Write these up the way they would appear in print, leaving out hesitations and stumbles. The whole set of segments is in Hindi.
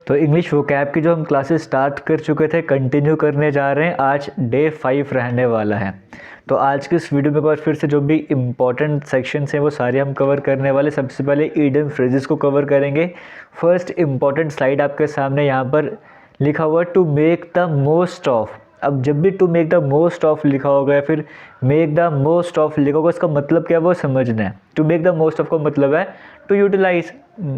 तो इंग्लिश वोकैब की जो हम क्लासेस स्टार्ट कर चुके थे कंटिन्यू करने जा रहे हैं। आज डे 5 रहने वाला है। तो आज की इस वीडियो में एक बार फिर से जो भी इम्पॉर्टेंट सेक्शंस हैं वो सारे हम कवर करने वाले। सबसे पहले ईडियम फ्रेजेस को कवर करेंगे। फर्स्ट इम्पॉर्टेंट स्लाइड आपके सामने यहाँ पर लिखा हुआ to make the most of. अब जब भी to make the most of लिखा होगा या फिर मेक द मोस्ट ऑफ लिखा होगा, इसका मतलब क्या है वो समझना है। To make the most of का मतलब है टू यूटिलाइज।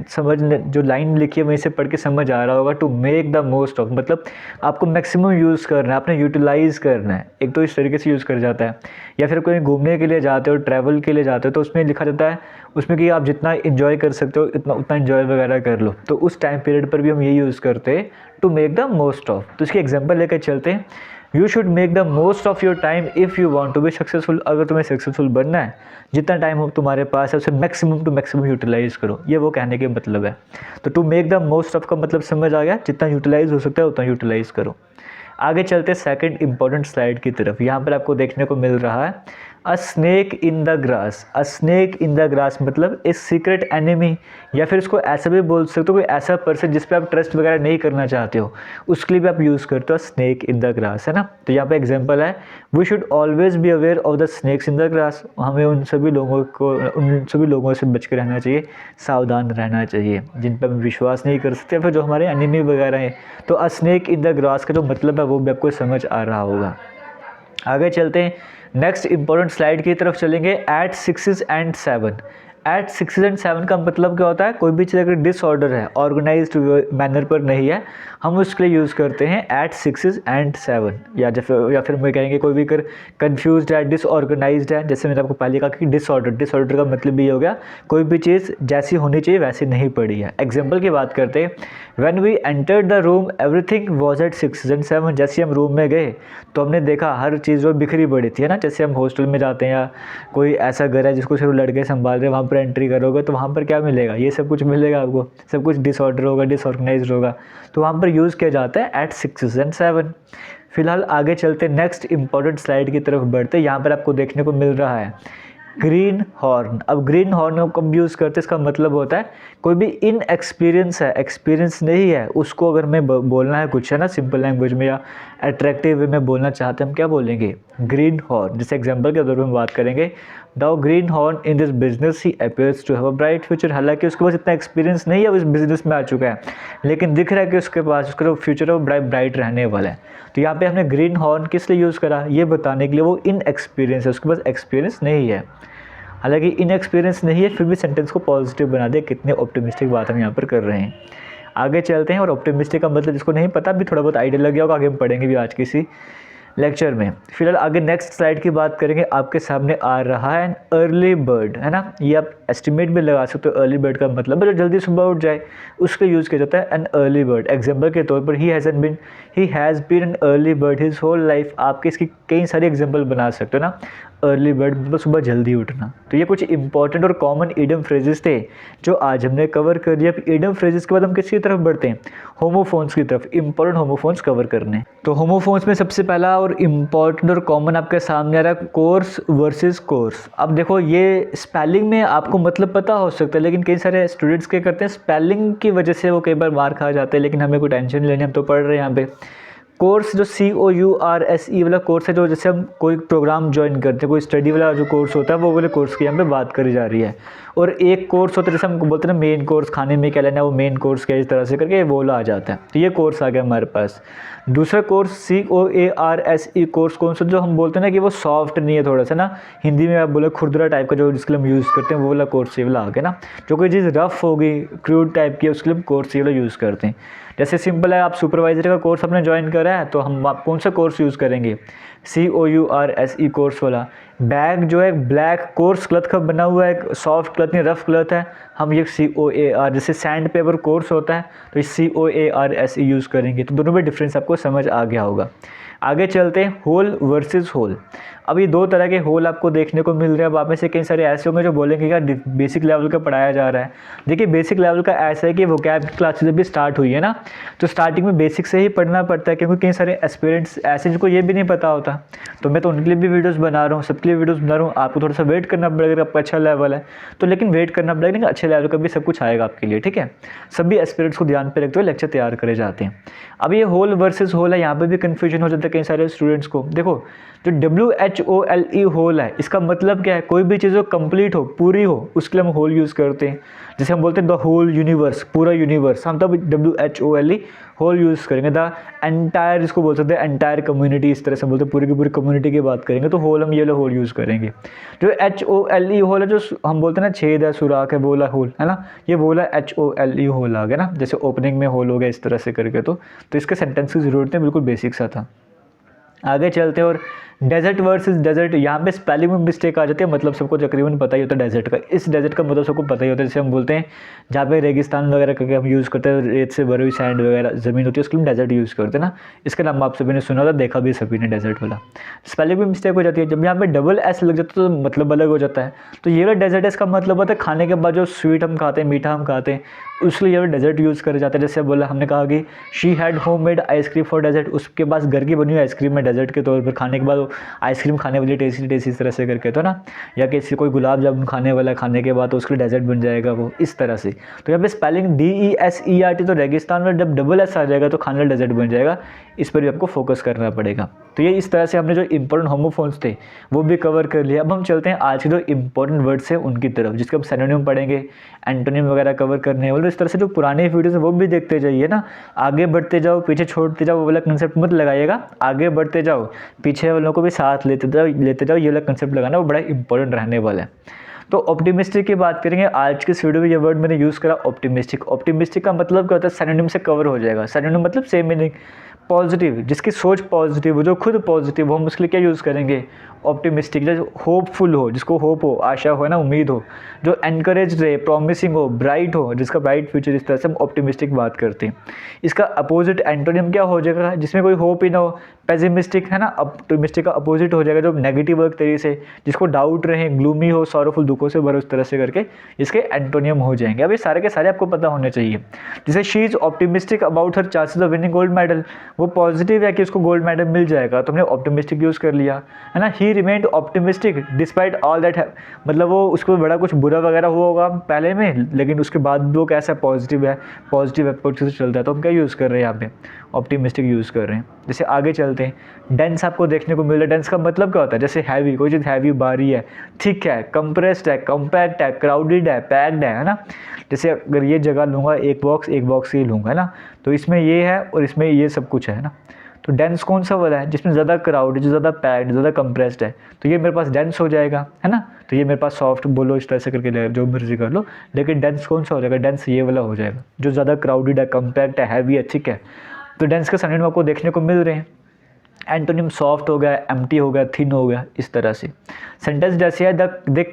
समझने जो लाइन लिखी है वहीं से पढ़ के समझ आ रहा होगा। To make the most of मतलब आपको मैक्सिमम यूज़ करना है, आपने यूटिलाइज़ करना है। एक तो इस तरीके से यूज़ कर जाता है, या फिर कोई घूमने के लिए जाते हो, ट्रैवल के लिए जाते हो, तो उसमें लिखा जाता है उसमें कि आप जितना इन्जॉय कर सकते हो उतना इन्जॉय वगैरह कर लो। तो उस टाइम पीरियड पर भी हम ये यूज़ करते हैं to make the most of. तो इसकी एग्जाम्पल लेकर चलते हैं। You should make the most of your time if you want to be successful. अगर तुम्हें सक्सेसफुल बनना है, जितना टाइम हो तुम्हारे पास है उसे मैक्सिमम टू मैक्सिमम यूटिलाइज़ करो। ये वो कहने के मतलब है। तो to make the most of का मतलब समझ आ गया, जितना यूटिलाइज़ हो सकता है उतना यूटिलाइज़ करो। आगे चलते सेकंड इंपॉर्टेंट स्लाइड की तरफ। यहाँ पर आपको देखने को मिल रहा है अ snake in the grass. A snake in the grass मतलब ए सीक्रेट एनिमी, या फिर इसको ऐसा भी बोल सकते हो कोई ऐसा पर्सन जिस पे आप ट्रस्ट वगैरह नहीं करना चाहते हो, उसके लिए भी आप यूज़ करते हो स्नेक इन द ग्रास, है ना। तो यहाँ पे एग्जांपल है we should always be aware of the snakes in the grass. हमें उन सभी लोगों से बच के रहना चाहिए, सावधान रहना चाहिए जिन पर हम विश्वास नहीं कर सकते, फिर जो हमारे एनिमी वगैरह हैं। तो अ स्नेक इन द ग्रास का जो मतलब है वो भी आपको समझ आ रहा होगा। आगे चलते हैं, नेक्स्ट इंपॉर्टेंट स्लाइड की तरफ चलेंगे। Eight 6 and 7। एट 6 एंड 7 का मतलब क्या होता है? कोई भी चीज़ अगर डिसऑर्डर है, ऑर्गेनाइज्ड मैनर पर नहीं है, हम उसके लिए यूज़ करते हैं एट 6 एंड 7। या फिर मैं कहेंगे कोई भी अगर कन्फ्यूज्ड है, डिसऑर्गेनाइज्ड है, जैसे मैंने आपको पहले कहा कि डिसऑर्डर का मतलब ये हो गया कोई भी चीज़ जैसी होनी चाहिए वैसी नहीं पड़ी है। एग्जाम्पल की बात करते हैं, when we entered the room everything was at 6 and 7। जैसे हम रूम में गए तो हमने देखा हर चीज़ जो बिखरी पड़ी थी, है ना। जैसे हम हॉस्टल में जाते हैं या कोई ऐसा घर है जिसको सिर्फ लड़के संभाल रहे हैं, वहाँ पर एंट्री करोगे तो वहाँ पर क्या मिलेगा? ये सब कुछ मिलेगा आपको, सब कुछ डिसऑर्डर होगा, डिसऑर्गेनाइज्ड होगा। तो वहाँ पर यूज़ किया जाता है एट 6 एंड 7। फिलहाल आगे चलते नेक्स्ट इंपॉर्टेंट स्लाइड की तरफ बढ़ते। यहाँ पर आपको देखने को मिल रहा है ग्रीन हॉर्न। अब ग्रीन हॉर्न को कब यूज़ करते हैं? इसका मतलब होता है कोई भी इन एक्सपीरियंस है, एक्सपीरियंस नहीं है, उसको अगर मैं बोलना है कुछ, है ना, सिंपल लैंग्वेज में या अट्रैक्टिव वे में बोलना चाहते हैं, हम क्या बोलेंगे? Green horn. जैसे एग्जांपल के तौर पर हम बात करेंगे, the greenhorn in this business he appears to have a bright future. हालांकि उसके पास इतना एक्सपीरियंस नहीं है, वो इस बिजनेस में आ चुका है, लेकिन दिख रहा है कि उसके पास उसका जो फ्यूचर है वो ब्राइट रहने वाला है। तो यहाँ पे हमने ग्रीन हॉर्न किस लिए यूज़ करा? ये बताने के लिए वो इन एक्सपीरियंस है, उसके पास एक्सपीरियंस नहीं है। हालांकि इनएक्सपीरियंस नहीं है, फिर भी सेंटेंस को पॉजिटिव बना दे। कितने ऑप्टिमिस्टिक बात हम यहाँ पर कर रहे हैं। आगे चलते हैं। और ऑप्टिमिस्टिक का मतलब जिसको नहीं पता भी थोड़ा बहुत आइडिया लग गया होगा, आगे हम पढ़ेंगे भी आज किसी लेक्चर में। फिलहाल आगे नेक्स्ट स्लाइड की बात करेंगे। आपके सामने आ रहा है एन अर्ली बर्ड, है ना। ये आप एस्टिमेट भी लगा सकते हो। अर्ली बर्ड का मतलब है जो जल्दी सुबह उठ जाए, उसका यूज़ किया जाता है एन अर्ली बर्ड। एग्जाम्पल के तौर पर he has been an early bird his whole life. आपके इसकी कई सारी एग्जाम्पल बना सकते हो ना। अर्ली बर्ड मतलब सुबह जल्दी उठना। तो ये कुछ इंपॉर्टेंट और कॉमन ईडियम फ्रेजेस थे जो आज हमने कवर कर दिया। ईडियम फ्रेजेस के बाद हम किसकी तरफ बढ़ते हैं? होमोफोन्स की तरफ। इंपॉर्टेंट होमोफोन्स कवर करने। तो होमोफोन्स में सबसे पहला और इम्पॉर्टेंट और कॉमन आपके सामने आ रहा है कोर्स वर्सेस कोर्स। अब देखो ये स्पेलिंग में आपको मतलब पता हो सकता है, लेकिन कई सारे स्टूडेंट्स क्या करते हैं स्पेलिंग की वजह से वो कई बार मार खा जाते हैं, लेकिन हमें कोई टेंशन नहीं लेनी, हम तो पढ़ रहे हैं यहाँ पे। कोर्स जो COURSE वाला कोर्स है, जो जैसे हम कोई प्रोग्राम ज्वाइन करते हैं, कोई स्टडी वाला जो कोर्स होता है, वो वाले कोर्स की यहाँ पे बात करी जा रही है। और एक कोर्स होता है जैसे हम बोलते हैं ना मेन कोर्स, खाने में क्या लेना है वो मेन कोर्स क्या, इस तरह से करके वो आ जाता है। तो ये कोर्स आ गया हमारे पास। दूसरा कोर्स COARSE कोर्स कौन सा, जो हम बोलते हैं ना कि वो सॉफ्ट नहीं है, थोड़ा सा ना हिंदी में आप बोले खुरदरा टाइप का, जो जिसके लिए हम यूज़ करते हैं वो वाला कोर्स ये वाला आ गया ना। जो कोई चीज़ रफ होगी, क्रूड टाइप की, उसके लिए हम कोर्स ये वाला यूज़ करते हैं। जैसे सिंपल है, आप सुपरवाइजर का कोर्स आपने ज्वाइन करा है तो हम आप कौन सा कोर्स यूज़ करेंगे? COURSE कोर्स वाला। बैग जो है ब्लैक कोर्स क्लथ का बना हुआ है, सॉफ्ट क्लथ नहीं रफ क्लथ है, हम ये COAR। जैसे सैंड पेपर कोर्स होता है तो COARSE यूज़ करेंगे। तो दोनों में डिफरेंस आपको समझ आ गया होगा। आगे चलते हैं होल वर्सेस होल। अब ये 2 तरह के होल आपको देखने को मिल रहे हैं। अब आप में से कई सारे ऐसे होंगे जो बोलेंगे यार बेसिक लेवल का पढ़ाया जा रहा है। देखिए बेसिक लेवल का ऐसा है कि वोकैब की क्लासेस अभी स्टार्ट हुई है ना, तो स्टार्टिंग में बेसिक से ही पढ़ना पड़ता है, क्योंकि कई सारे एस्पिरेंट्स ऐसे जिनको ये भी नहीं पता होता। तो मैं तो उनके लिए भी वीडियोज़ बना रहा हूँ, सबके लिए वीडियोज़ बना रहा हूँ। आपको थोड़ा सा वेट करना पड़ेगा, आपका अच्छा लेवल है तो, लेकिन वेट करना पड़ेगा, लेकिन अच्छे लेवल का भी सब कुछ आएगा आपके लिए, ठीक है। सभी एस्पिरेंट्स को ध्यान पे रखते हुए लेक्चर तैयार करे जाते हैं। अब ये होल वर्सेस होल है, यहाँ पे भी कन्फ्यूजन हो जाता है कई सारे स्टूडेंट्स को। देखो जो WHOLE होल है, इसका मतलब क्या है, कोई भी चीज़ हो कंप्लीट हो, पूरी हो, उसके लिए हम होल यूज़ करते हैं। जैसे हम बोलते हैं द होल यूनिवर्स, पूरा यूनिवर्स, हम तब WHOLE होल यूज़ करेंगे। द एंटायर इसको बोल सकते हैं, एंटायर कम्युनिटी, इस तरह से बोलते हैं, पूरी की पूरी कम्युनिटी की बात करेंगे तो होल हम ये होल यूज़ करेंगे। जो HOLE होल है, जो हम बोलते हैं ना छेद है, सुराख है, बोला होल है ना, ये बोला HOLE होल आ गया ना, जैसे ओपनिंग में होल हो गया इस तरह से करके। तो इसके सेंटेंस की ज़रूरत है, बिल्कुल बेसिक सा था। आगे चलते हैं। और डेजर्ट वर्सेस डेजर्ट, यहाँ पे स्पेलिंग में मिस्टेक आ जाती है, मतलब सबको तकरीबन पता ही होता है डेजर्ट का। इस डेजर्ट का मतलब सबको पता ही होता है, जैसे हम बोलते हैं जहाँ पे रेगिस्तान वगैरह करके हम यूज़ करते हैं, रेत से भरी हुई सैंड वगैरह ज़मीन होती है, उसके लिए डेजर्ट यूज़ करते हैं ना। इसका नाम आप सभी ने सुना था, देखा भी सभी ने डेजर्ट वाला। स्पेलिंग में मिस्टेक हो जाती है, जब यहाँ पे डबल एस लग जाता है तो मतलब अलग हो जाता है। तो ये वाला डेजर्ट है, इसका मतलब होता है खाने के बाद जो स्वीट हम खाते हैं, मीठा हम खाते हैं, उसके लिए ये डेजर्ट यूज़ करे जाता है। जैसे बोला, हमने कहा कि she had homemade ice cream for dessert, उसके पास घर की बनी हुई आइसक्रीम है डेजर्ट के तौर पर, खाने के बाद आइसक्रीम खाने वाली टेस्टी टेस्टी इस तरह से करके, तो ना, या किसी कोई गुलाब जामुन खाने वाला है, खाने के बाद तो उसके लिए डेजर्ट बन जाएगा वो, इस तरह से। तो यहाँ पे स्पेलिंग DESERT, तो रेगिस्तान में जब डबल एस आ जाएगा तो खाने वाला डेजर्ट बन जाएगा, इस पर भी आपको फोकस करना पड़ेगा। तो ये इस तरह से हमने जो इंपॉर्टेंट होमोफोन्स थे वो भी कवर कर लिया। अब हम चलते हैं आज के जो इंपॉर्टेंट वर्ड्स हैं उनकी तरफ, जिसके हम सिनोनिम पढ़ेंगे, एंटोनिम वगैरह कवर करने वाले। इस तरह से जो पुराने वीडियोस हैं वो भी देखते जाइए ना, आगे बढ़ते जाओ, पीछे छोड़ते जाओ, वो वाला कंसेप्ट मत लगाइएगा, आगे बढ़ते जाओ, पीछे वालों को भी साथ लेते जाओ, ये वाला कंसेप्ट लगाना वो बड़ा इंपॉर्टेंट रहने वाला है। तो ऑप्टिमिस्टिक की बात करेंगे आज के इस वीडियो में। ये वर्ड मैंने यूज़ करा ऑप्टिमिस्टिक। ऑप्टिमिस्टिक का मतलब क्या होता है, सिनोनिम से कवर हो जाएगा। सिनोनिम मतलब सेम मीनिंग, पॉजिटिव, जिसकी सोच पॉजिटिव हो, जो खुद पॉजिटिव हो, हम उसके लिए क्या यूज़ करेंगे, ऑप्टिमिस्टिक। जो होपफुल हो, जिसको होप हो, आशा हो ना, उम्मीद हो, जो एनकरेज रहे, प्रॉमिसिंग हो, ब्राइट हो, जिसका ब्राइट फ्यूचर, इस तरह से हम ऑप्टिमिस्टिक बात करते हैं। इसका अपोजिट एंटोनिम क्या हो जाएगा, जिसमें कोई होप ही ना हो, पेसिमिस्टिक है ना। ऑप्टिमिस्टिक का अपोजिट हो जाएगा जो नेगेटिव वर्क तरीके से, जिसको डाउट रहे, ग्लूमी हो, सॉरोफुल, दुखों से भरे, उस तरह से करके इसके एंटोनियम हो जाएंगे। अब ये सारे के सारे आपको पता होने चाहिए। जैसे she is optimistic about her chances of winning gold medal, वो पॉजिटिव है कि उसको गोल्ड मेडल मिल जाएगा, तो हमने ऑप्टिमिस्टिक यूज़ कर लिया, है ना। ही remained optimistic despite all that, मतलब वो उसको बड़ा कुछ बुरा वगैरह हुआ होगा पहले में, लेकिन उसके बाद भी वो कैसा पॉजिटिव है, पॉजिटिव अप्रोच से चलता है। तो हम क्या यूज़ कर रहे हैं यहाँ पे, ऑप्टिमिस्टिक यूज़ कर रहे हैं। जैसे आगे चलते हैं, डेंस आपको देखने को मिल रहा है। डेंस का मतलब क्या होता है, जैसे हैवी, कोई चीज़ हैवी, भारी है, थिक है, कंप्रेस्ड है, कम्पैक्ट है, क्राउडेड है, पैक्ड है ना। जैसे अगर ये जगह लूँगा, एक बॉक्स ही लूँगा, है ना, तो इसमें ये है और इसमें ये सब कुछ है ना। तो डेंस कौन सा वाला है, जिसमें ज़्यादा क्राउड है, जो ज़्यादा पैक्ड, ज़्यादा कंप्रेस्ड है, तो ये मेरे पास डेंस हो जाएगा, है ना। तो ये मेरे पास सॉफ्ट, बोलो इस तरह से करके जो मर्जी कर लो, लेकिन डेंस कौन सा हो जाएगा, डेंस ये वाला हो जाएगा, जो ज़्यादा क्राउडेड है, कंपैक्ट है, हैवी है, ठीक है। तो डेंस के सिनोनिम आपको देखने को मिल रहे हैं। एंटोनिम सॉफ्ट हो गया, एम्प्टी हो गया, थिन हो गया, इस तरह से। सेंटेंस जैसे है, they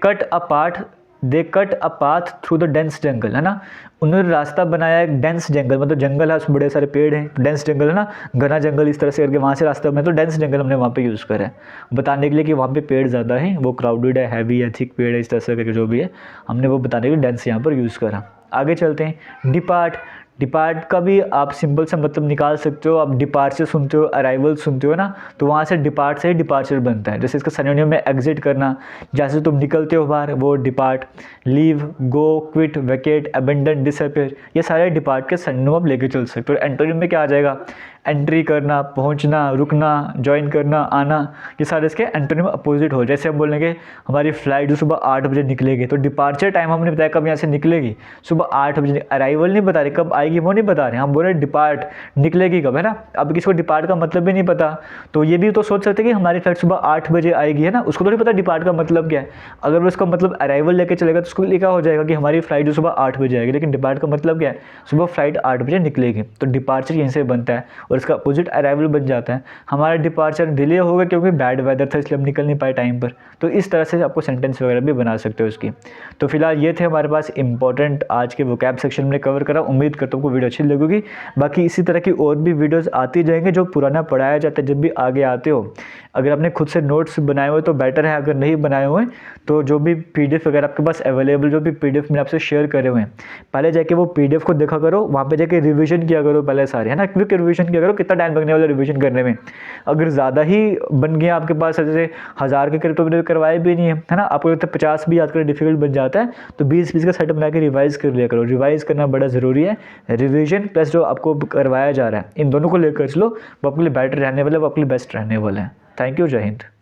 cut a path through the dense jungle, है ना। उन्होंने रास्ता बनाया एक डेंस जंगल, मतलब जंगल है, उसमें बड़े सारे पेड़ हैं, डेंस जंगल है ना, घना जंगल, इस तरह से करके वहाँ से रास्ता में, तो डेंस जंगल हमने वहाँ पे यूज़ करा है बताने के लिए कि वहाँ पे पेड़ ज़्यादा है, वो क्राउडेड है, हैवी है, थिक पेड़ है, इस तरह से करके जो भी है, हमने वो बताने के लिए डेंस यहाँ पर यूज़ करा। आगे चलते हैं, डिपार्ट का भी आप सिंपल से मतलब निकाल सकते हो। आप डिपार्चर सुनते हो, अराइवल सुनते हो ना, तो वहाँ से डिपार्ट से ही डिपार्चर बनता है। जैसे इसका सिनोनिम में एग्जिट करना, जैसे तुम निकलते हो बाहर, वो डिपार्ट। लीव, गो, क्विट, वैकेट, अबेंडन, डिसअपीयर, ये सारे डिपार्ट के सिनोनिम आप लेके चल सकते हो। एंटोनिम में क्या आ जाएगा, एंट्री करना, पहुंचना, रुकना, ज्वाइन करना, आना, ये सारे इसके एंटोनिम अपोजिट हो। जैसे हम बोलेंगे हमारी फ्लाइट जो सुबह 8 बजे निकलेगी, तो डिपार्चर टाइम हमने बताया कब यहाँ से निकलेगी, सुबह 8 बजे। अराइवल नहीं बता रहे, कब आएगी वो नहीं बता रहे, हम बोल रहे डिपार्ट, निकलेगी कब, है ना। अब किसी को डिपार्ट का मतलब भी नहीं पता, तो ये भी तो सोच सकते हैं कि हमारी फ्लाइट सुबह 8 बजे आएगी, है ना, उसको तो नहीं पता डिपार्ट का मतलब क्या है। अगर वो उसका मतलब अराइवल लेके चलेगा तो उसको लिखा हो जाएगा कि हमारी फ्लाइट जो सुबह 8 बजे आएगी, लेकिन डिपार्ट का मतलब क्या है, सुबह फ्लाइट 8 बजे निकलेगी, तो डिपार्चर यहीं से बनता है। और इसका अपोजिट अराइवल बन जाता है। हमारा डिपार्चर डिले होगा क्योंकि बैड वेदर था इसलिए हम निकल नहीं पाए टाइम पर। तो इस तरह से आपको सेंटेंस वगैरह भी बना सकते हो उसकी। तो फिलहाल ये थे हमारे पास इंपॉर्टेंट आज के वोकैब सेक्शन में कवर करा। उम्मीद करता हूँ आपको वीडियो अच्छी लगेगी। बाकी इसी तरह की और भी वीडियोस आती जाएंगे जो पुराना पढ़ाया जाता है जब भी आगे आते हो। अगर आपने खुद से नोट्स बनाए हुए तो बेटर है, अगर नहीं बनाए हुए तो जो भी PDF वगैरह आपके पास अवेलेबल, जो भी PDF मैंने आपसे शेयर करे हुए हैं, पहले जाके वो PDF को देखा करो, वहाँ पे जाके रिवीजन किया करो पहले सारे, है ना, क्विक रिवीजन किया करो। कितना टाइम लगने वाला रिवीजन करने में? अगर ज़्यादा ही बन गया आपके पास, जैसे 1000 के करीब तो मैंने करवाए भी नहीं है ना, आपको लगता है 50 भी याद करना डिफिकल्ट बन जाता है, तो 20-20 का सेट बना के रिवाइज कर लिया करो। रिवाइज करना बड़ा ज़रूरी है। रिविजन प्लस जो आपको करवाया जा रहा है, इन दोनों को लेकर चलो, वो आपके लिए बेटर रहने वाला है, वो आपके लिए बेस्ट रहने वाला है। थैंक यू, जय हिंद।